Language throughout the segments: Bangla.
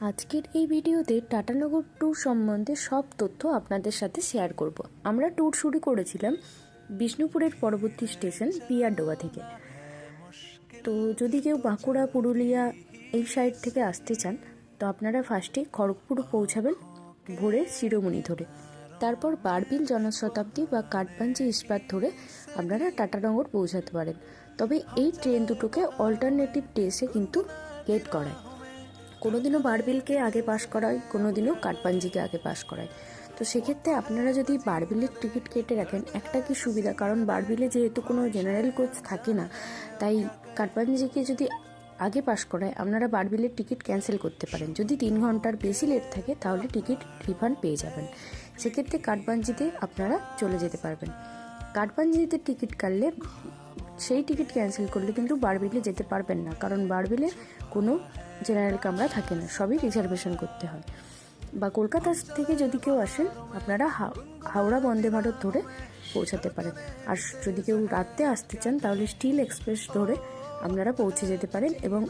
আজকের এই ভিডিওতে টাটানগর ট্যুর সম্বন্ধে সব তথ্য আপনাদের সাথে শেয়ার করব। আমরা ট্যুর শুরু করেছিলাম বিষ্ণুপুরের পরবর্তী স্টেশন পিয়ারডোবা থেকে। তো যদি কেউ বাঁকুড়া, পুরুলিয়া এই সাইড থেকে আসতে চান তো আপনারা ফার্স্টে খড়গপুর পৌঁছাবেন ভোরে শিরোমণি ধরে, তারপর বারবিল জনশতাব্দী বা কাঠবাঞ্জি ইস্পাত ধরে আপনারা টাটানগর পৌঁছাতে পারেন। তবে এই ট্রেন দুটোকে অল্টারনেটিভ ডেসে কিন্তু গেট করায়, কোনোদিনও বারবিলকে আগে পাস করায়, কোনোদিনও কাঠপাঞ্জিকে আগে পাস করায়। তো সেক্ষেত্রে আপনারা যদি বারবিলের টিকিট কেটে রাখেন একটা কি সুবিধা, কারণ বারবিলে যেহেতু কোনো জেনারেল কোচ থাকে না, তাই কাঠপাঞ্জিকে যদি আগে পাস করায় আপনারা বারবিলের টিকিট ক্যান্সেল করতে পারেন। যদি 3 ঘন্টার বেশি লেট থাকে তাহলে টিকিট রিফান্ড পেয়ে যাবেন। সেক্ষেত্রে কাঠপাঞ্জিতে আপনারা চলে যেতে পারবেন। কাঠপাঞ্জিতে টিকিট কাটলে সেই টিকিট ক্যান্সেল করলে কিন্তু বারবিলে যেতে পারবেন না, কারণ বারবিলে কোনো জেনারেল কামরা থাকে না, সবই রিজার্ভেশন করতে হয়। বা কলকাতা থেকে যদি কেউ আসেন আপনারা হাওড়া বন্দে ভারত ধরে পৌঁছাতে পারেন। আর যদি কেউ রাতে আসতে চান তাহলে স্টিল এক্সপ্রেস ধরে আপনারা পৌঁছে যেতে পারেন এবং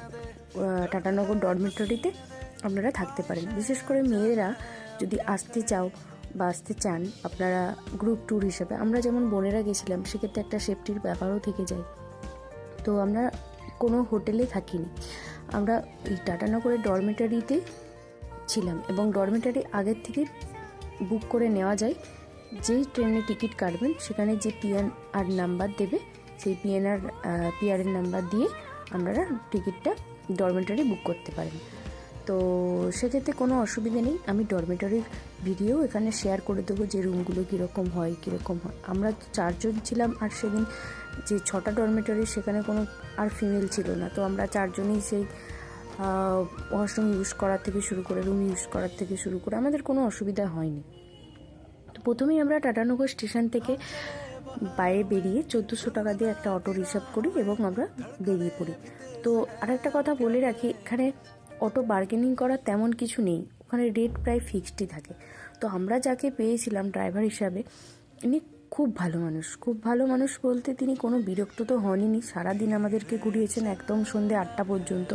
টাটানগর ডরমিটরিতে আপনারা থাকতে পারেন। বিশেষ করে মেয়েরা যদি আসতে চাও বা আসতে চান আপনারা গ্রুপ ট্যুর হিসেবে, আমরা যেমন বোনেরা গেছিলাম, সেক্ষেত্রে একটা সেফটির ব্যাপারও থেকে যায়। তো আমরা কোনো হোটেলে থাকিনি, আমরা এই টাটানগরের ডরমিটারিতে ছিলাম এবং ডরমিটারি আগের থেকে বুক করে নেওয়া যায়। যেই ট্রেনে টিকিট কাটবেন সেখানে যে পিএনআর নাম্বার দেবে, সেই পিআরএন নাম্বার দিয়ে আপনারা টিকিটটা ডরমিটারি বুক করতে পারেন। তো সেক্ষেত্রে কোনো অসুবিধা নেই, আমি ডরমিটারির ভিডিও এখানে শেয়ার করে দেবো যে রুমগুলো কীরকম হয়। আমরা 4 জন ছিলাম, আর সেদিন যে 6টা ডরমিটারি সেখানে কোনো আর ফিমেল ছিল না। তো আমরা 4 জনই সেই ওয়াশরুম ইউজ করার থেকে শুরু করে রুম ইউজ করার থেকে শুরু করে আমাদের কোনো অসুবিধা হয়নি। তো প্রথমেই আমরা টাটানগর স্টেশন থেকে বাইরে বেরিয়ে 1400 টাকা দিয়ে একটা অটো রিজার্ভ করি এবং আমরা বেরিয়ে পড়ি। তো আরেকটা কথা বলে রাখি, এখানে অটো বার্গেনিং করার তেমন কিছু নেই, ওখানে রেট প্রায় ফিক্সডই থাকে। তো আমরা যাকে পেয়েছিলাম ড্রাইভার হিসাবে, ইনি খুব ভালো মানুষ বলতে তিনি কোনো বিরক্ত তো হননি। সারাদিন আমাদেরকে ঘুরিয়েছেন একদম সন্ধ্যে 8টা পর্যন্ত,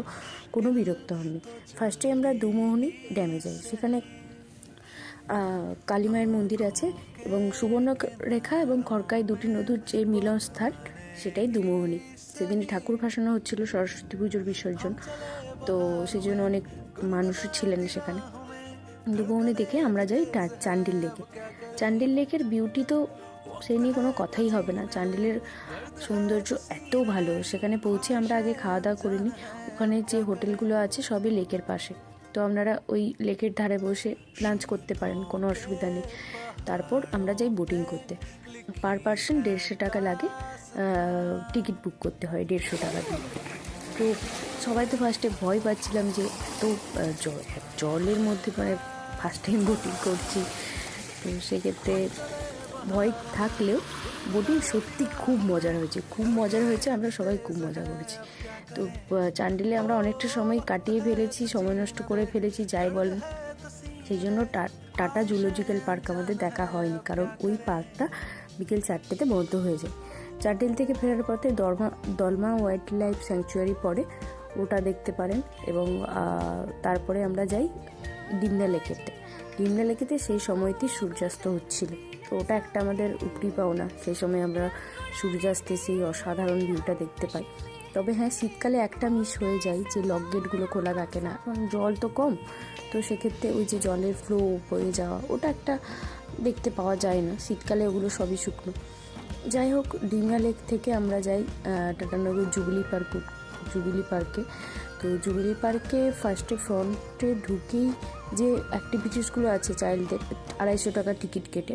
কোনো বিরক্ত হননি। ফার্স্টে আমরা দুমোহনী ড্যামে যাই, সেখানে কালী মায়ের মন্দির আছে এবং সুবর্ণরেখা এবং খড়কাই দুটি নদীর যে মিলনস্থান সেটাই দুমোহনী। সেদিন ঠাকুর ভাসানো হচ্ছিল, সরস্বতী পুজোর বিসর্জন, তো সেই জন্য অনেক মানুষও ছিলেন সেখানে। দুমোহনী দেখে আমরা যাই চান্ডিল লেকে। চান্ডিল লেকের বিউটি তো সেই নিয়ে কোনো কথাই হবে না। চান্ডিলের সৌন্দর্য এত ভালো, সেখানে পৌঁছে আমরা আগে খাওয়া দাওয়া করিনি, ওখানে যে হোটেলগুলো আছে সবই লেকের পাশে। তো আপনারা ওই লেকের ধারে বসে লাঞ্চ করতে পারেন, কোনো অসুবিধা নেই। তারপর আমরা যাই বোটিং করতে। পার পার্সন 150 টাকা লাগে, টিকিট বুক করতে হয় 150 টাকা দিয়ে। তো সবাই তো ফার্স্টে ভয় পাচ্ছিলাম যে তো জলের মধ্যে মানে ফার্স্ট টাইম বোটিং করছি, তো সেক্ষেত্রে ভয় থাকলেও বোটিং সত্যি খুব মজার হয়েছে, আমরা সবাই খুব মজা করেছি। তো চান্ডিলে আমরা অনেকটা সময় কাটিয়ে ফেলেছি, সময় নষ্ট করে ফেলেছি যাই বলেন। সেই জন্য টাটা জুলজিক্যাল পার্ক আমাদের দেখা হয়নি, কারণ ওই পার্কটা বিকেল 4টেতে বন্ধ হয়ে যায়। চান্ডিল থেকে ফেরার পথে দলমা ওয়াইল্ড লাইফ স্যাংচুয়ারি পড়ে, ওটা দেখতে পারেন। এবং তারপরে আমরা যাই ডিমনা লেকেতে সেই সময়টি সূর্যাস্ত হচ্ছিল, তো ওটা একটা আমাদের উপরি পাওনা। সেই সময় আমরা সূর্যাস্তের সেই অসাধারণ ভিউটা দেখতে পাই। তবে হ্যাঁ, শীতকালে একটা মিস হয়ে যায় যে লক গেটগুলো খোলা থাকে না, কারণ জল তো কম, তো সেক্ষেত্রে ওই যে জলের ফ্লো বয়ে যাওয়া ওটা একটা দেখতে পাওয়া যায় না। শীতকালে ওগুলো সবই শুকনো। যাই হোক, ডিমনা লেক থেকে আমরা যাই টাটানগর জুবিলি পার্কে। তো জুবিলি পার্কে ফার্স্টে ফ্রন্টে ঢুকেই যে অ্যাক্টিভিটিসগুলো আছে চাইল্ডদের 250 টাকা টিকিট কেটে,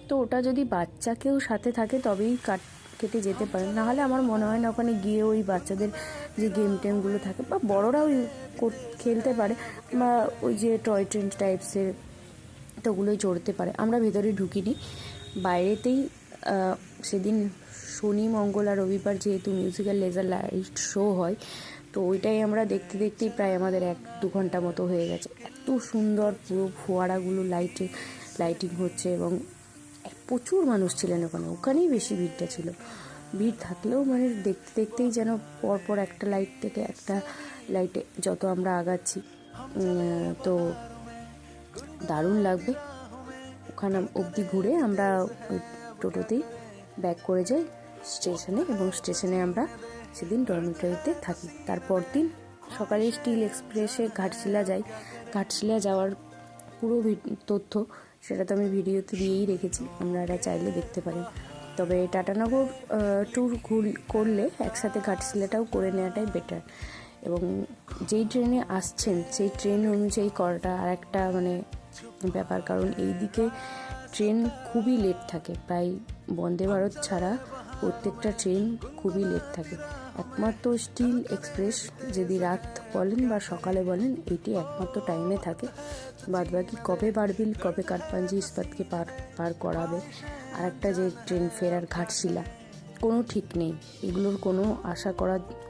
তো ওটা যদি বাচ্চাকেও সাথে থাকে তবেই কেটে যেতে পারে, নাহলে আমার মনে হয় না ওখানে গিয়ে ওই বাচ্চাদের যে গেম টেমগুলো থাকে বা বড়রাও খেলতে পারে, বা ওই যে টয় ট্রেন টাইপসের তো ওগুলোই চড়তে পারে। আমরা ভেতরে ঢুকিনি, বাইরেতেই সেদিন শনি, মঙ্গল আর রবিবার যেহেতু মিউজিক্যাল লেজার লাইট শো হয়, তো ওইটাই আমরা দেখতেই প্রায় আমাদের 1-2 ঘন্টা মতো হয়ে গেছে। এত সুন্দর পুরো ফোয়ারাগুলো লাইটিং হচ্ছে এবং প্রচুর মানুষ ছিলেন ওখানেই বেশি ভিড়টা ছিল। ভিড় থাকলেও মানে দেখতেই যেন পরপর একটা লাইট থেকে একটা লাইটে যত আমরা আগাচ্ছি তো দারুণ লাগবে। ওখানে অবধি ঘুরে আমরা ওই টোটোতেই ব্যাক করে যাই স্টেশনে, এবং স্টেশনে আমরা সেদিন ডরমিটরিতে থাকি। তারপর দিন সকালে স্টিল এক্সপ্রেসে ঘাটশিলা যাই। ঘাটশিলা যাওয়ার পুরো তথ্য সেটা তো আমি ভিডিওতে দিয়েই রেখেছি, আপনারা চাইলে দেখতে পারেন। তবে টাটানগর ট্যুর করলে একসাথে ঘাটশিলাটাও করে নেওয়াটাই বেটার, এবং যেই ট্রেনে আসছেন সেই ট্রেন অনুযায়ী করাটা আর একটা ব্যাপার। কারণ এই দিকে ট্রেন খুবই লেট থাকে, প্রায় বন্দে ভারত ছাড়া প্রত্যেকটা ট্রেন খুবই লেট থাকে। একমাত্র স্টিল এক্সপ্রেস যদি রাত বলেন বা সকালে বলেন, এইটি একমাত্র টাইমে থাকে। বাদবাকি কবে বারবিল, কবে কাঠপাঞ্জি ইস্পাতকে পার করাবে, আর একটা যে ট্রেন ফেরার ঘাটশিলা, কোনো ঠিক নেই। এগুলোর কোনো আশা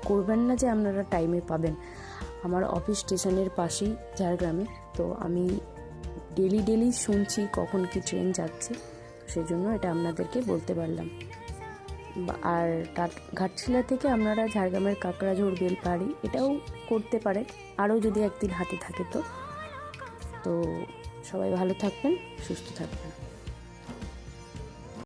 করবেন না যে আপনারা টাইমে পাবেন। আমার অফিস স্টেশনের পাশেই ঝাড়গ্রামে, তো আমি ডেলি শুনছি কখন কি ট্রেন যাচ্ছে, সেই জন্য এটা আপনাদেরকে বলতে পারলাম। আর ঘাটশিলা থেকে আপনারা ঝাড়গ্রামের কাকড়াঝোড় বেলপাহাড়ি এটাও করতে পারে, আরও যদি একদিন হাতে থাকে। তো সবাই ভালো থাকবেন, সুস্থ থাকবেন।